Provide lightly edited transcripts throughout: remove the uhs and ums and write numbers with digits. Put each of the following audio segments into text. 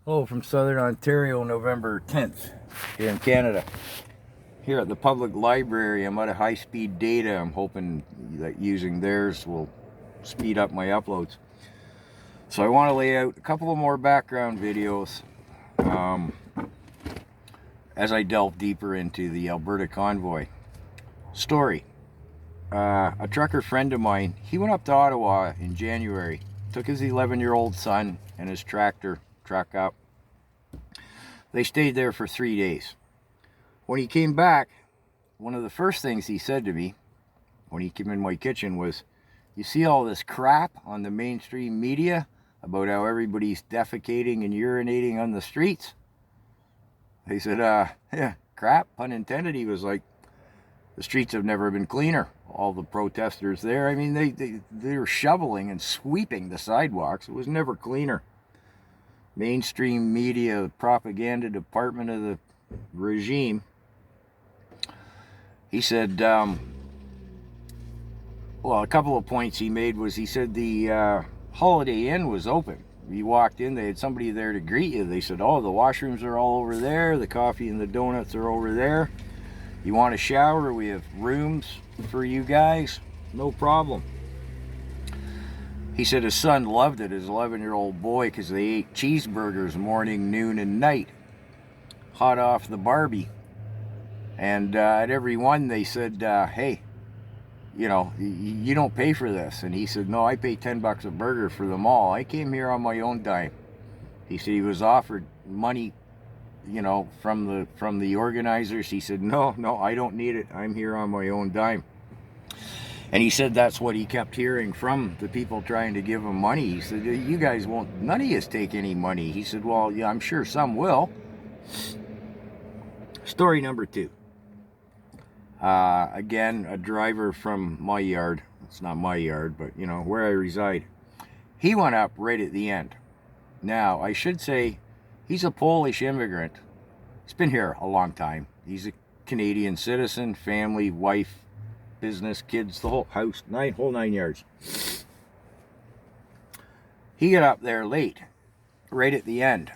Hello from Southern Ontario, November 10th, here in Canada. Here at the public library, I'm out of high-speed data. I'm hoping that using theirs will speed up my uploads. So I want to lay out a couple of more background videos as I delve deeper into the Alberta convoy story. A trucker friend of mine, he went up to Ottawa in January, took his 11-year-old son and his tractor truck up. They stayed there for 3 days. When he came back, one of the first things he said to me when he came in my kitchen was, "You see all this crap on the mainstream media about how everybody's defecating and urinating on the streets?" He said, yeah, crap, pun intended. He was like, the streets have never been cleaner. All the protesters there, I mean, they were shoveling and sweeping the sidewalks. It was never cleaner. Mainstream media, propaganda department of the regime. He said, well, a couple of points he made was, he said the Holiday Inn was open. You walked in, they had somebody there to greet you. They said, oh, the washrooms are all over there, the coffee and the donuts are over there. You want a shower? We have rooms for you guys, no problem. He said his son loved it, his 11-year-old boy, because they ate cheeseburgers morning, noon, and night, hot off the Barbie. And at every one they said, hey, you know, you don't pay for this. And he said, no, I pay $10 a burger for them all. I came here on my own dime. He said he was offered money, you know, from the organizers. He said, no, I don't need it. I'm here on my own dime. And he said that's what he kept hearing from the people trying to give him money. He said, you guys won't, none of you take any money. He said, well, yeah, I'm sure some will. Story number 2. Again, a driver from my yard. It's not my yard, but, you know, where I reside. He went up right at the end. Now, I should say, he's a Polish immigrant. He's been here a long time. He's a Canadian citizen, family, wife, business, kids, the whole house, whole 9 yards. He got up there late, right at the end,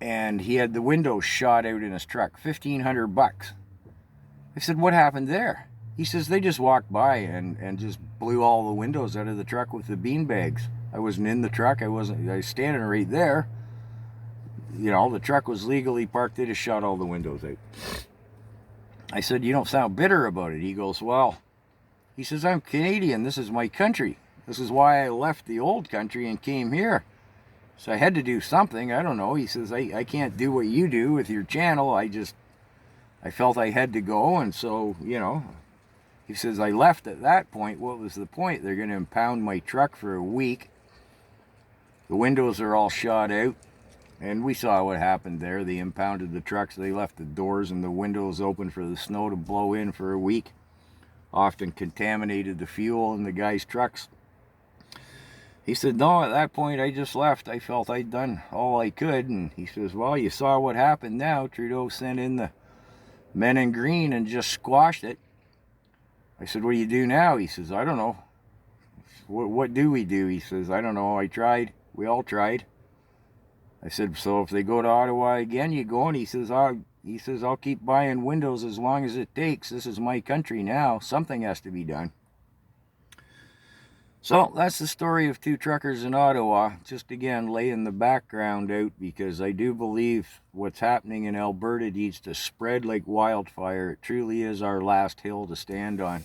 and he had the windows shot out in his truck, $1,500. I said, what happened there? He says, they just walked by and just blew all the windows out of the truck with the bean bags. I wasn't in the truck. I was standing right there. You know, the truck was legally parked. They just shot all the windows out. I said, you don't sound bitter about it. He goes, well, he says, I'm Canadian. This is my country. This is why I left the old country and came here. So I had to do something. I don't know. He says, I can't do what you do with your channel. I felt I had to go. And so, you know, he says, I left at that point. What was the point? They're going to impound my truck for a week. The windows are all shot out. And we saw what happened there. They impounded the trucks. They left the doors and the windows open for the snow to blow in for a week. Often contaminated the fuel in the guys' trucks. He said, no, at that point I just left. I felt I'd done all I could. And he says, well, you saw what happened now. Trudeau sent in the men in green and just squashed it. I said, what do you do now? He says, I don't know. What do we do? He says, I don't know. I tried. We all tried. I said, so if they go to Ottawa again, you go? And he says, I'll keep buying windows as long as it takes. This is my country now. Something has to be done. So that's the story of 2 truckers in Ottawa. Just again, laying the background out, because I do believe what's happening in Alberta needs to spread like wildfire. It truly is our last hill to stand on.